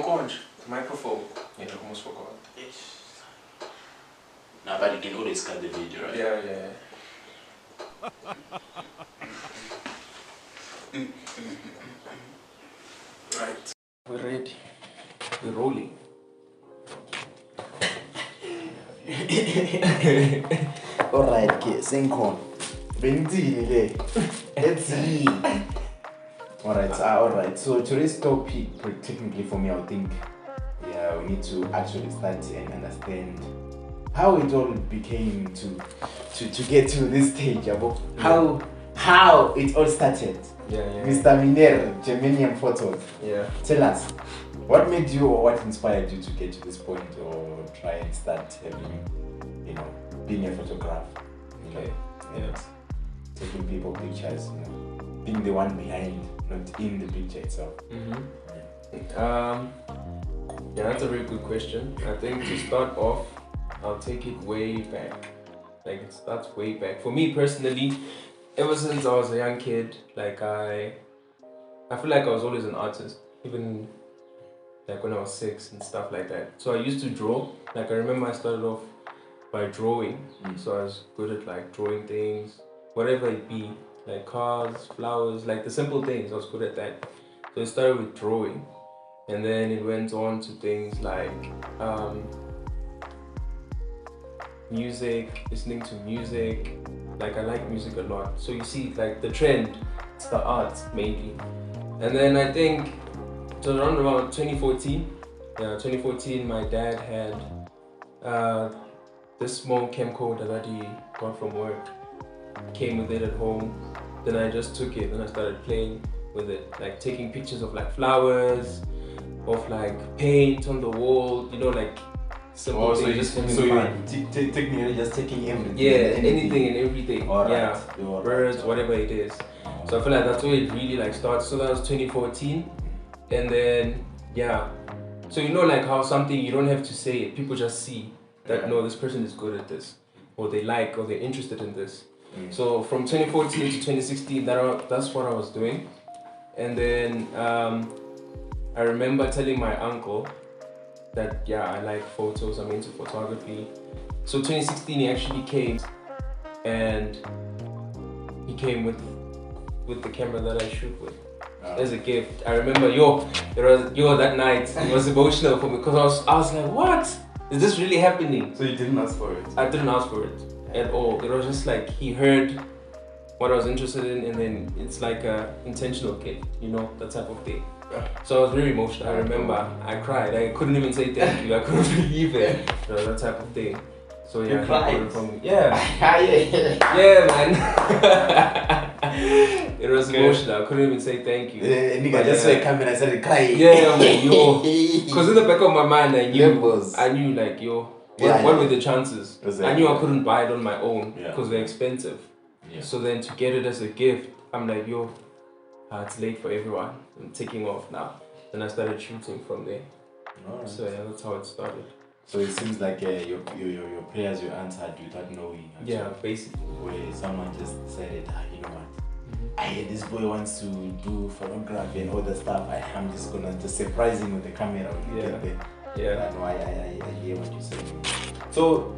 conch, the microphone. Yeah, I almost forgot. Yes. Now, but you can always cut the video, right? Yeah. Right. We're ready. We're rolling. Alright, okay, Senkon. Benzile. Let's see. Alright. So today's topic, technically for me, I would think, yeah, we need to actually start and understand how it all became to get to this stage. How it all started. Yeah. Mr. Miner, GERMANIUMPHOTOS. Yeah. Tell us, what made you or what inspired you to get to this point or try and start having, being a photographer? Okay. And taking people pictures, being the one behind, not in the picture itself. Yeah, that's a very good question. I think to start off, I'll take it way back. Like it starts way back. For me personally, ever since I was a young kid, like I feel like I was always an artist, even like when I was 6 and stuff like that. So I used to draw. Like I remember I started off by drawing. So I was good at like drawing things, whatever it be, like cars, flowers, like the simple things. I was good at that. So it started with drawing, and then it went on to things like music, listening to music. Like I like music a lot. So you see like the trend, it's the arts mainly. And then I think it was around 2014. Yeah, 2014 my dad had this small camcorder that he got from work. Came with it at home. Then I just took it and I started playing with it. Like taking pictures of like flowers, of like paint on the wall, like simple things. So you're technically just taking everything? Yeah, anything and everything. All right. Yeah, birds, whatever it is. So I feel like that's where it really like starts. So that was 2014, and then so like how something you don't have to say it, people just see that no, this person is good at this, or they like, or they're interested in this. So from 2014 to 2016, that's what I was doing, and then I remember telling my uncle that I like photos, I'm into photography. So 2016 he actually came, and he came with the camera that I shoot with as a gift. I remember that night it was emotional for me because I was like, what? Is this really happening? So you didn't ask for it? I didn't ask for it at all. It was just like he heard what I was interested in, and then it's like a intentional gift, that type of thing. So I was very emotional. I remember I cried. I couldn't even say thank you. I couldn't believe it. That type of thing. So you cried? Yeah, man. It was emotional. I couldn't even say thank you. Nigga just saw a camera and I started crying. Yeah, I'm like, yo. Because in the back of my mind, I knew like, yo, what were the chances? I knew I couldn't buy it on my own because they're expensive. Yeah. So then to get it as a gift, I'm like, yo, it's late for everyone. I'm taking off now. Then I started shooting from there. Right. So that's how it started. So it seems like your prayers you answered without knowing. Actually. Yeah, basically. Where someone just decided, you know what? I hear this boy wants to do photography and all the stuff. I'm just gonna surprise him with the camera when you get there. Yeah. I hear what you're saying. So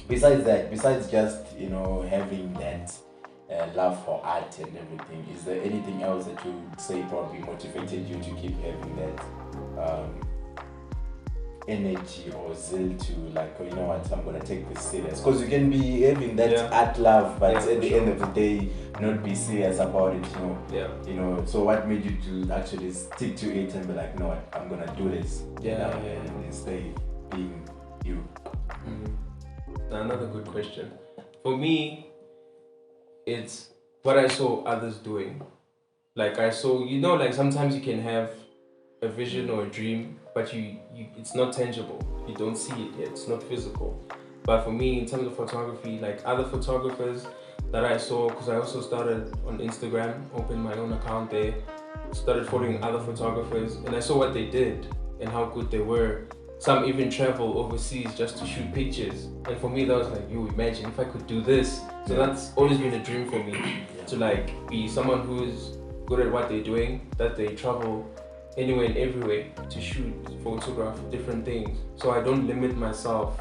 besides just having that love for art and everything, is there anything else that you would say probably motivated you to keep having that energy or zeal to like, you know what, I'm gonna take this serious? Because you can be having that art love, but at the end of the day not be serious about it, so what made you to actually stick to it and be like, no, I'm gonna do this and stay being you? Another good question. For me, it's what I saw others doing. Like I saw, like sometimes you can have a vision or a dream, but it's not tangible. You don't see it yet. It's not physical. But for me, in terms of photography, like other photographers that I saw, because I also started on Instagram, opened my own account there, started following other photographers, and I saw what they did and how good they were. Some even travel overseas just to shoot pictures. And for me, that was like, yo, imagine if I could do this. So that's always been a dream for me, to like be someone who's good at what they're doing, that they travel anywhere and everywhere to shoot, photograph different things. So I don't limit myself.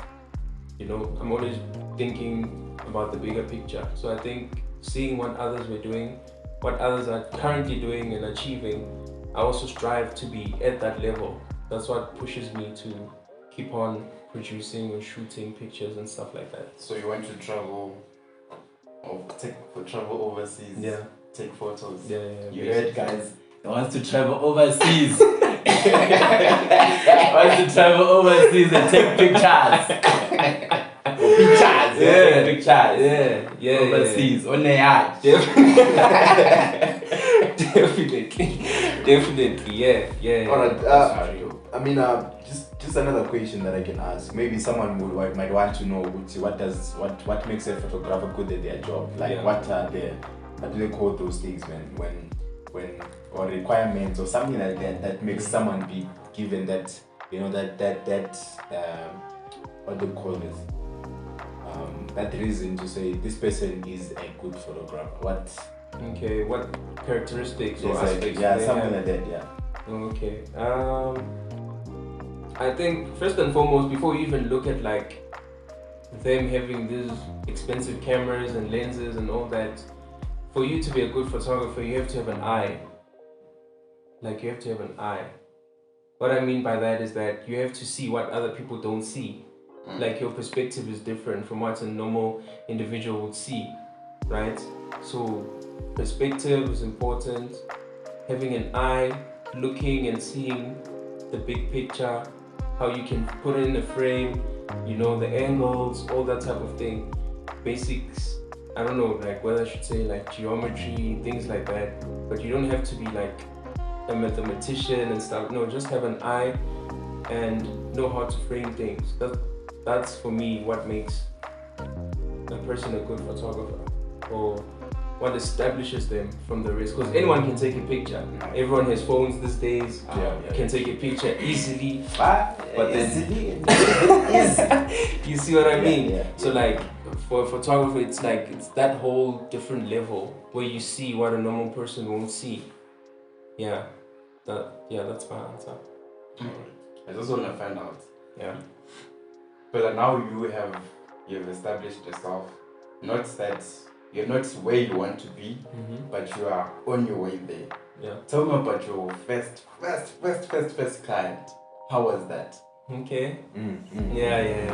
You know, I'm always thinking about the bigger picture. So I think seeing what others were doing, what others are currently doing and achieving, I also strive to be at that level. That's what pushes me to keep on producing or shooting pictures and stuff like that. So you want to travel or travel overseas? Yeah. Take photos. Yeah. You heard, guys. He wants to travel overseas. Wants to travel overseas and take pictures. Take pictures. Yeah. Overseas on a yacht. Definitely. Yeah. Alright. I mean, just another question that I can ask. Maybe someone might want to know what makes a photographer good at their job. Like what do they call those things, man? When or requirements or something like that makes someone be given that, you know, that what do you call this? That reason to say this person is a good photographer. What characteristics or aspects? Something like that. Yeah. Okay. I think first and foremost, before you even look at like them having these expensive cameras and lenses and all that, for you to be a good photographer, you have to have an eye. Like, you have to have an eye. What I mean by that is that you have to see what other people don't see. Like, your perspective is different from what a normal individual would see, right? So perspective is important. Having an eye, looking and seeing the big picture, how you can put it in a frame, you know, the angles, all that type of thing. Basics, I don't know, like whether I should say like geometry, things like that. But you don't have to be like a mathematician and stuff. No, just have an eye and know how to frame things. That's for me what makes a person a good photographer, or what establishes them from the rest. Because anyone can take a picture. Everyone has phones these days. Can take a picture easily. But then you see what I mean? So like for a photographer, it's like it's that whole different level where you see what a normal person won't see. That's my answer. I just want to find out. But now you've established yourself. Not that you're not where you want to be, but you are on your way there. Tell me about your first client. How was that? Okay.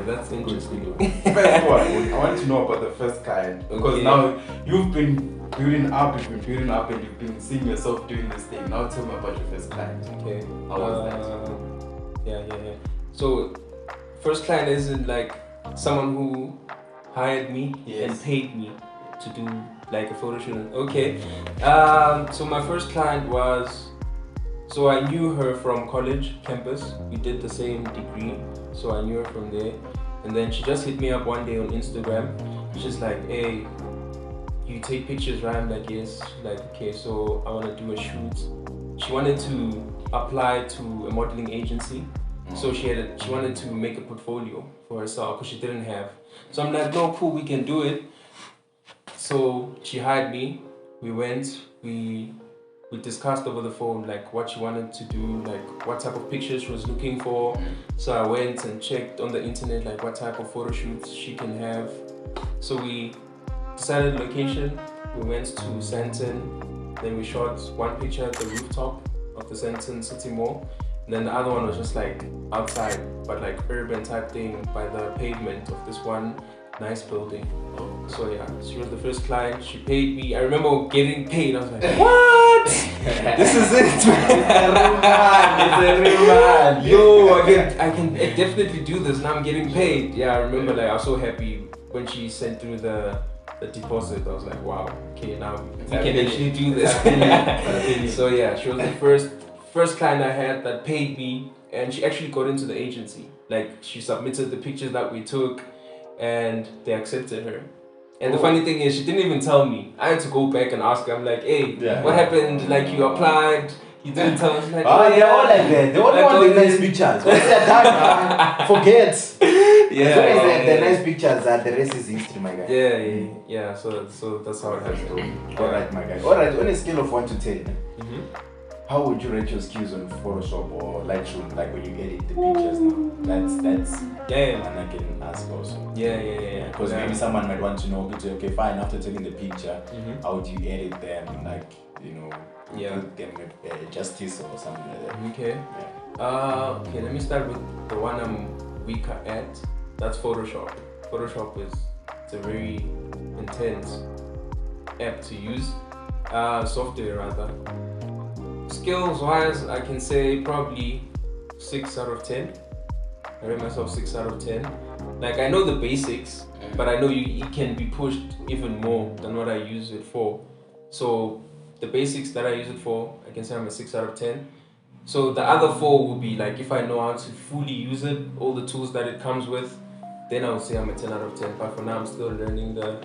That's interesting. First one, I want to know about the first client, because now you've been building up, and you've been seeing yourself doing this thing. Now tell me about your first client. Okay. How was that? So, first client isn't like someone who hired me and paid me to do like a photo shoot. Okay. So my first client was, so I knew her from college campus. We did the same degree, so I knew her from there. And then she just hit me up one day on Instagram. She's like, "Hey, you take pictures, right?" I'm like, "Yes." She's like, "Okay, so I want to do a shoot." She wanted to apply to a modeling agency. So she wanted to make a portfolio for herself because she didn't have. So I'm like, "No, cool, we can do it." So she hired me. We went, we discussed over the phone like what she wanted to do, like what type of pictures she was looking for. So I went and checked on the internet like what type of photo shoots she can have. So we decided location. We went to Sandton. Then we shot one picture at the rooftop of the Sandton City Mall. And then the other one was just like outside, but like urban type thing by the pavement of this one nice building. So yeah, she was the first client. She paid me. I remember getting paid. I was like, "What? This is it, man. It's a real man. Yo, I can definitely do this. Now I'm getting paid." Yeah, I remember like I was so happy when she sent through the deposit. I was like, "Wow, okay, now we can actually do this." So yeah, she was the first client I had that paid me, and she actually got into the agency. Like, she submitted the pictures that we took and they accepted her. And the funny thing is, she didn't even tell me. I had to go back and ask her. I'm like, "Hey, what happened? Like, you applied, you didn't tell us." Like, they're all like that. They only want the nice pictures. Once they're done, forget. The nice pictures are the rest is history, my guy. Yeah. So that's how it has to go. Alright, my guy. Alright, on a scale of 1 to 10, how would you rate your skills on Photoshop or Lightroom, like when you edit the pictures now? That's and I can ask also. Because maybe someone might want to know, okay, fine, after taking the picture, how do you edit them, like, you know, put them with justice or something like that. Okay. Okay, let me start with the one I'm weaker at. That's Photoshop. Photoshop it's a very intense app to use, software rather. Skills wise, I can say probably 6 out of 10. I rate myself 6 out of 10. Like, I know the basics, but I know it can be pushed even more than what I use it for. So the basics that I use it for, I can say I'm a 6 out of 10. So the other 4 will be like, if I know how to fully use it, all the tools that it comes with, then I would say I'm a 10 out of 10. But for now, I'm still learning the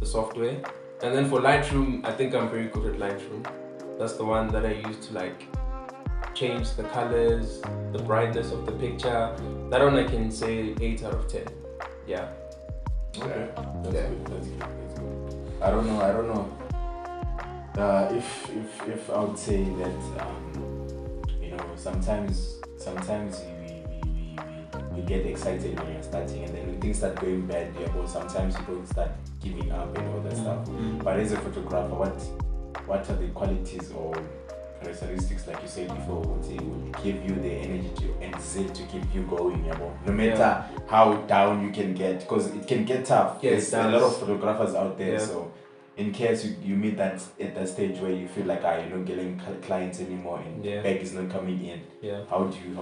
software. And then for Lightroom, I think I'm very good at Lightroom. That's the one that I use to like change the colors, the brightness of the picture. That one I can say 8 out of 10. Yeah. Okay. That's good. I don't know. If I would say that you know, sometimes we get excited when you're starting, and then when things start going bad, sometimes people start giving up and all that stuff. But as a photographer, what are the qualities or characteristics, like you said before, would give you the energy and zeal to keep you going, no matter how down you can get, because it can get tough. There's a lot of photographers out there, so in case you meet that at that stage where you feel like you're not getting clients anymore and bag is not coming in, how do you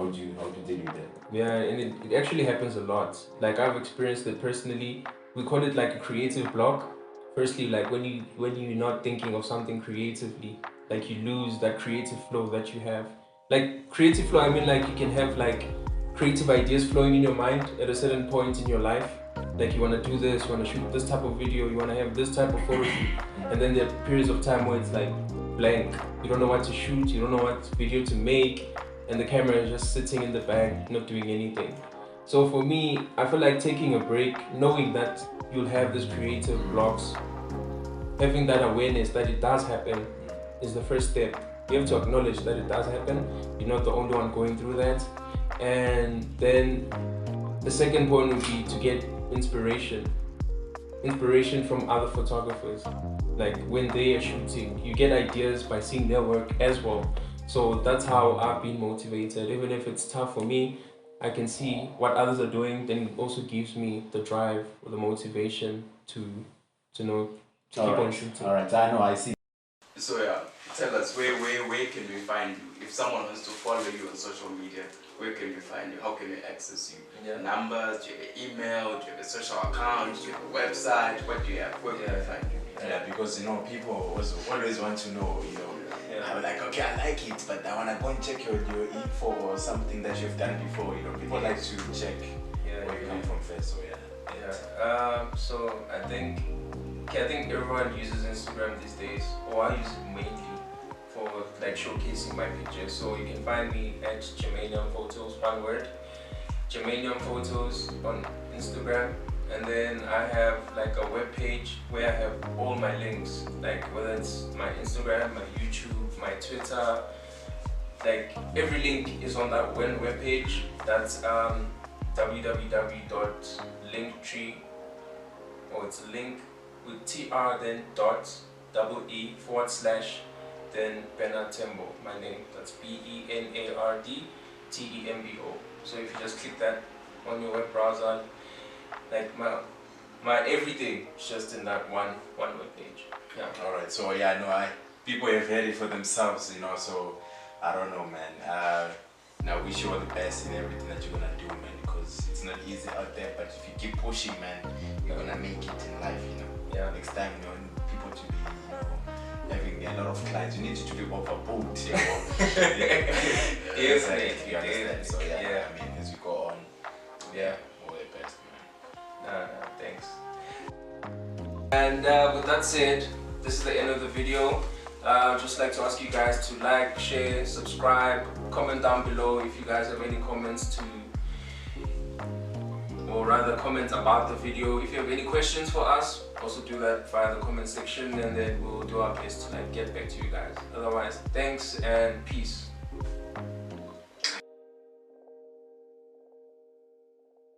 deal with that? Yeah, and it actually happens a lot. Like, I've experienced it personally. We call it like a creative block. Firstly, like when you're not thinking of something creatively, like you lose that creative flow that you have. Like, creative flow, I mean, like you can have like creative ideas flowing in your mind at a certain point in your life. Like, you want to do this, you want to shoot this type of video, you want to have this type of photo shoot, and then there are periods of time where it's like blank. You don't know what to shoot, you don't know what video to make, and the camera is just sitting in the bag, not doing anything. So for me, I feel like taking a break, knowing that you'll have these creative blocks, having that awareness that it does happen is the first step. You have to acknowledge that it does happen. You're not the only one going through that. And then the second point would be to get inspiration from other photographers. Like, when they are shooting, you get ideas by seeing their work as well. So that's how I've been motivated. Even if it's tough for me, I can see what others are doing, then it also gives me the drive or the motivation to know to keep on shooting. Alright, I know, I see. So tell us where can we find you? If someone wants to follow you on social media, where can we find you? How can we access you? Numbers, do you have an email, do you have a social account, do you have a website? What do you have? Where can we find you? Yeah, because people also always want to know, I'm like, okay, I like it, but I want to go and check your info or something that you've done before, people like to check where you come from first, so so I think everyone uses Instagram these days, or I use it mainly for like showcasing my pictures. So you can find me at GERMANIUMPHOTOS, one word, GERMANIUMPHOTOS on Instagram. And then I have like a web page where I have all my links, like whether it's my Instagram, my YouTube, my Twitter, like every link is on that one web page. That's www.linktree, or it's a link with TR then .ee / then Benatembo, my name. That's BENARDTEMBO. So if you just click that on your web browser, like my everything is just in that one web page. Alright, so people have heard it for themselves, so I don't know, man. I wish you all the best in everything that you're gonna do, man, because it's not easy out there, but if you keep pushing, man, you're gonna make it in life, Next time, people to be, having a lot of clients, you need to be overbooked, Yes, you understand? So I mean, as we go on, all the best, man. Thanks. And with that said, this is the end of the video. I'd just like to ask you guys to like, share, subscribe, comment down below if you guys have any comments to or rather comment about the video. If you have any questions for us, also do that via the comment section, and then we'll do our best to like get back to you guys. Otherwise, thanks and peace.